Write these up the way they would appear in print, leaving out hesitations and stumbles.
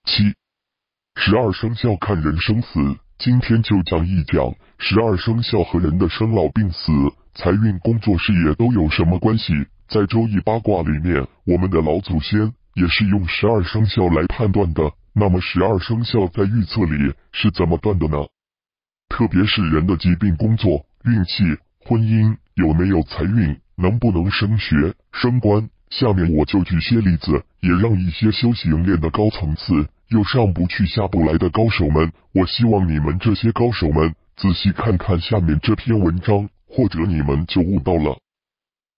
7、12生肖看人生死，今天就讲一讲12生肖和人的生老病死、财运、工作、事业都有什么关系。在周易八卦里面，我们的老祖先也是用12生肖来判断的。那么12生肖在预测里是怎么断的呢？特别是人的疾病、工作、运气、婚姻，有没有财运，能不能升学、升官。下面我就举些例子，也让一些修行练的高层次又上不去下不来的高手们，我希望你们这些高手们仔细看看下面这篇文章，或者你们就悟到了。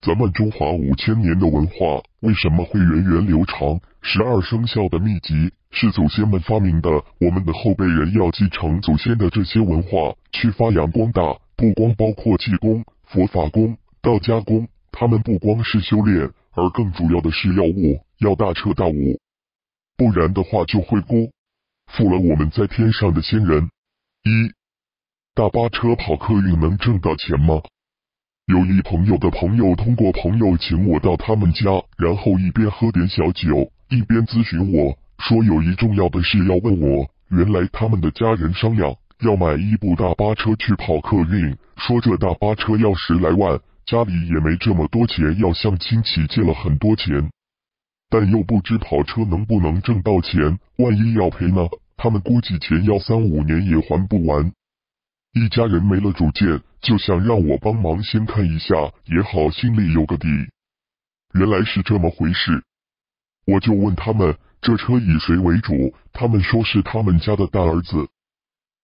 咱们中华5000年的文化为什么会源远流长？12生肖的秘籍是祖先们发明的，我们的后辈人要继承祖先的这些文化，去发扬光大。不光包括气功、佛法功、道家功，他们不光是修炼，而更主要的是要悟，要大彻大悟，不然的话就会辜负了我们在天上的先人。1、大巴车跑客运能挣到钱吗？有一朋友的朋友通过朋友请我到他们家，然后一边喝点小酒，一边咨询我，说有一重要的事要问我。原来他们的家人商量要买一部大巴车去跑客运，说这大巴车要10来万，家里也没这么多钱，要向亲戚借了很多钱，但又不知跑车能不能挣到钱，万一要赔呢？他们估计钱要3、5年也还不完。一家人没了主见，就想让我帮忙先看一下也好，心里有个底。原来是这么回事，我就问他们这车以谁为主，他们说是他们家的大儿子。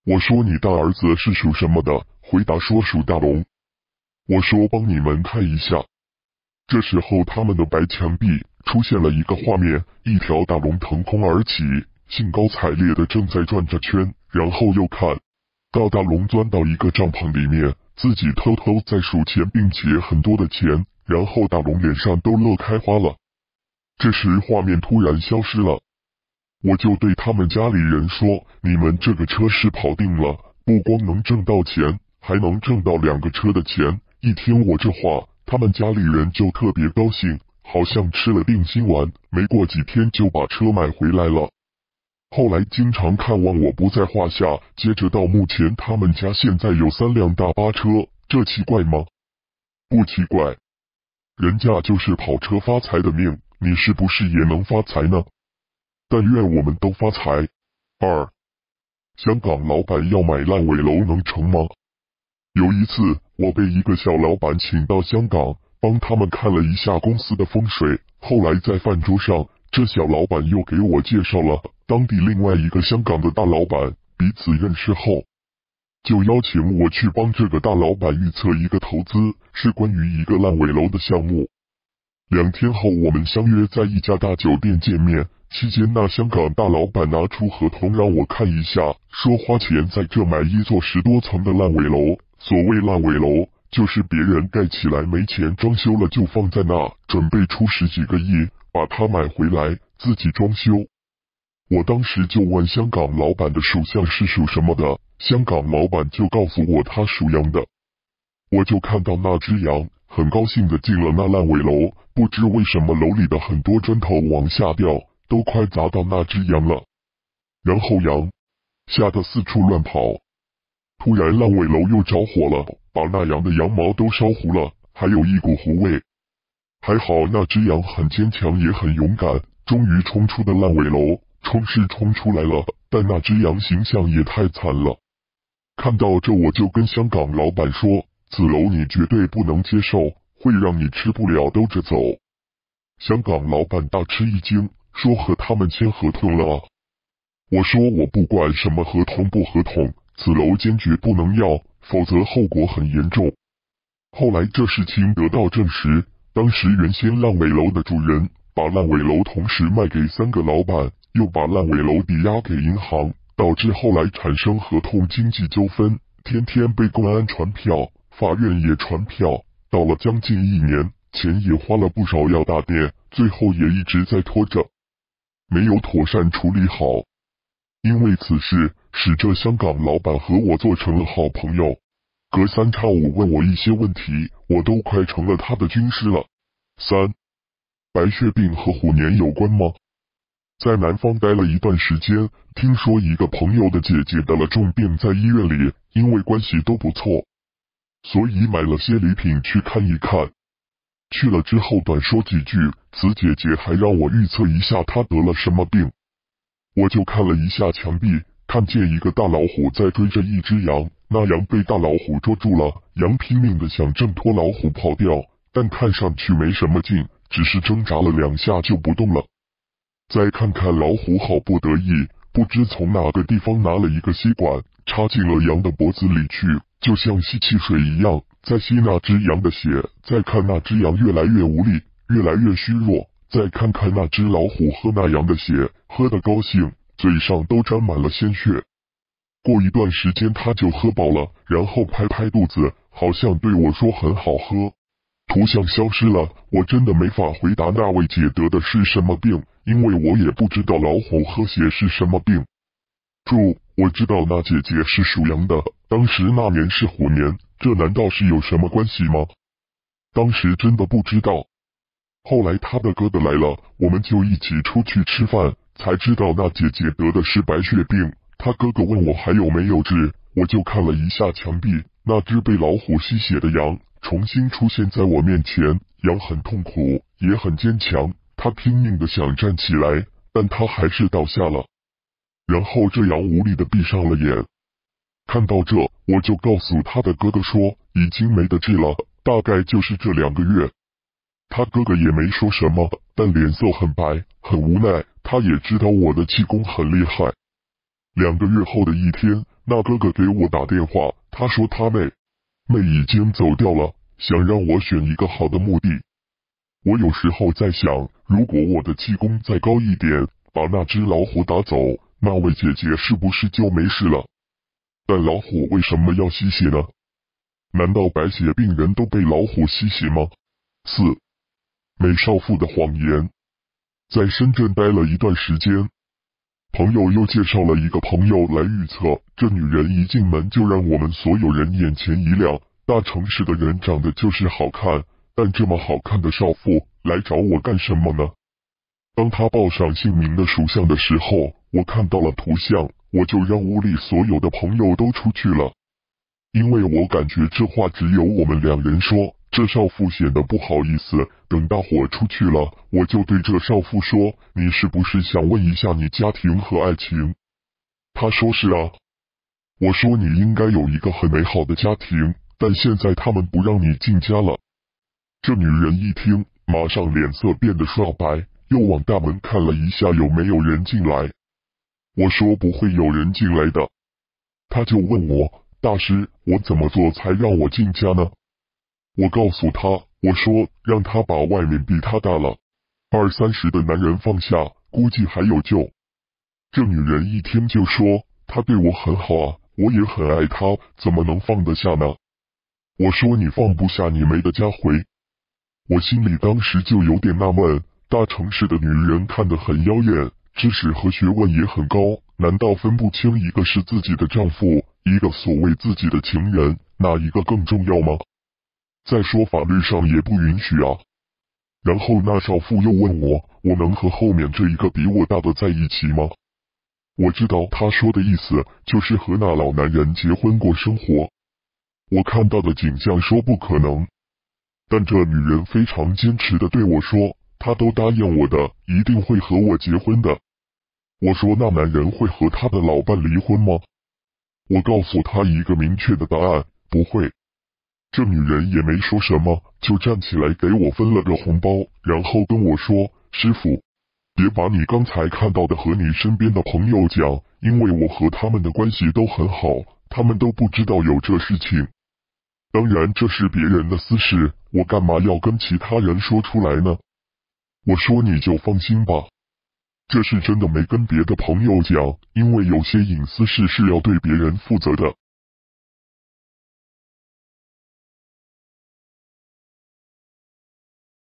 我说你大儿子是属什么的？回答说属大龙。我说帮你们看一下。这时候他们的白墙壁出现了一个画面，一条大龙腾空而起，兴高采烈的正在转着圈，然后又看到大龙钻到一个帐篷里面，自己偷偷在数钱，并且很多的钱，然后大龙脸上都乐开花了。这时画面突然消失了，我就对他们家里人说，你们这个车是跑定了，不光能挣到钱，还能挣到2个车的钱。一听我这话，他们家里人就特别高兴，好像吃了定心丸，没过几天就把车买回来了。后来经常看望我不在话下，接着到目前他们家现在有3辆大巴车，这奇怪吗？不奇怪，人家就是跑车发财的命，你是不是也能发财呢？但愿我们都发财。2、香港老板要买烂尾楼能成吗？有一次我被一个小老板请到香港，帮他们看了一下公司的风水，后来在饭桌上，这小老板又给我介绍了当地另外一个香港的大老板，彼此认识后，就邀请我去帮这个大老板预测一个投资，是关于一个烂尾楼的项目。2天后我们相约在一家大酒店见面，期间那香港大老板拿出合同让我看一下，说花钱在这买一座10多层的烂尾楼。所谓烂尾楼，就是别人盖起来没钱装修了就放在那，准备出10几个亿把它买回来自己装修。我当时就问香港老板的属相是属什么的，香港老板就告诉我他属羊的。我就看到那只羊，很高兴的进了那烂尾楼，不知为什么楼里的很多砖头往下掉，都快砸到那只羊了。然后羊吓得四处乱跑。突然烂尾楼又着火了，把那羊的羊毛都烧糊了，还有一股糊味。还好那只羊很坚强也很勇敢，终于冲出的烂尾楼，冲是冲出来了，但那只羊形象也太惨了。看到这我就跟香港老板说，此楼你绝对不能接受，会让你吃不了兜着走。香港老板大吃一惊，说和他们签合同了啊。我说我不管什么合同不合同，此楼坚决不能要，否则后果很严重。后来这事情得到证实，当时原先烂尾楼的主人把烂尾楼同时卖给3个老板，又把烂尾楼抵押给银行，导致后来产生合同经济纠纷，天天被公安传票，法院也传票，到了将近1年，钱也花了不少要大店，最后也一直在拖着，没有妥善处理好。因为此事，使这香港老板和我做成了好朋友，隔三差五问我一些问题，我都快成了他的军师了。3、白血病和虎年有关吗？在南方待了一段时间，听说一个朋友的姐姐得了重病，在医院里，因为关系都不错，所以买了些礼品去看一看。去了之后短说几句，此姐姐还让我预测一下她得了什么病。我就看了一下墙壁，看见一个大老虎在追着一只羊，那羊被大老虎捉住了，羊拼命的想挣脱老虎跑掉，但看上去没什么劲，只是挣扎了2下就不动了。再看看老虎毫不得意，不知从哪个地方拿了一个吸管，插进了羊的脖子里去，就像吸汽水一样，在吸那只羊的血。再看那只羊越来越无力，越来越虚弱，再看看那只老虎喝那羊的血，喝得高兴，嘴上都沾满了鲜血。过一段时间他就喝饱了，然后拍拍肚子，好像对我说很好喝。图像消失了，我真的没法回答那位姐得的是什么病，因为我也不知道老虎喝血是什么病。我知道那姐姐是属羊的，当时那年是虎年，这难道是有什么关系吗？当时真的不知道。后来他的哥哥来了，我们就一起出去吃饭，才知道那姐姐得的是白血病。他哥哥问我还有没有治，我就看了一下墙壁，那只被老虎吸血的羊重新出现在我面前，羊很痛苦，也很坚强，它拼命的想站起来，但它还是倒下了。然后这羊无力的闭上了眼。看到这，我就告诉他的哥哥说，已经没得治了，大概就是这2个月。他哥哥也没说什么，但脸色很白，很无奈，他也知道我的气功很厉害。2个月后的一天，那哥哥给我打电话，他说他妹已经走掉了，想让我选一个好的墓地。我有时候在想，如果我的气功再高一点，把那只老虎打走，那位姐姐是不是就没事了？但老虎为什么要吸血呢？难道白血病人都被老虎吸血吗？4. 美少妇的谎言。在深圳待了一段时间，朋友又介绍了一个朋友来预测，这女人一进门就让我们所有人眼前一亮。大城市的人长得就是好看，但这么好看的少妇来找我干什么呢？当她报上姓名的属相的时候，我看到了图像，我就让屋里所有的朋友都出去了，因为我感觉这话只有我们2人说，这少妇显得不好意思。等大伙出去了，我就对这少妇说，你是不是想问一下你家庭和爱情？她说是啊。我说你应该有一个很美好的家庭，但现在他们不让你进家了。这女人一听，马上脸色变得刷白，又往大门看了一下有没有人进来。我说不会有人进来的。她就问我，大师，我怎么做才让我进家呢？我告诉她，我说让她把外面比她大了20-30的男人放下，估计还有救。这女人一听就说，她对我很好啊，我也很爱她，怎么能放得下呢？我说你放不下，你没得家回。我心里当时就有点纳闷，大城市的女人看得很妖艳，知识和学问也很高，难道分不清一个是自己的丈夫，一个所谓自己的情人，哪一个更重要吗？再说法律上也不允许啊。然后那少妇又问我，我能和后面这一个比我大的在一起吗？我知道她说的意思就是和那老男人结婚过生活。我看到的景象说不可能，但这女人非常坚持的对我说，她都答应我的，一定会和我结婚的。我说那男人会和他的老伴离婚吗？我告诉她一个明确的答案，不会。这女人也没说什么，就站起来给我分了个红包，然后跟我说，师傅，别把你刚才看到的和你身边的朋友讲，因为我和他们的关系都很好，他们都不知道有这事情。当然这是别人的私事，我干嘛要跟其他人说出来呢？我说你就放心吧，这是真的没跟别的朋友讲，因为有些隐私事是要对别人负责的。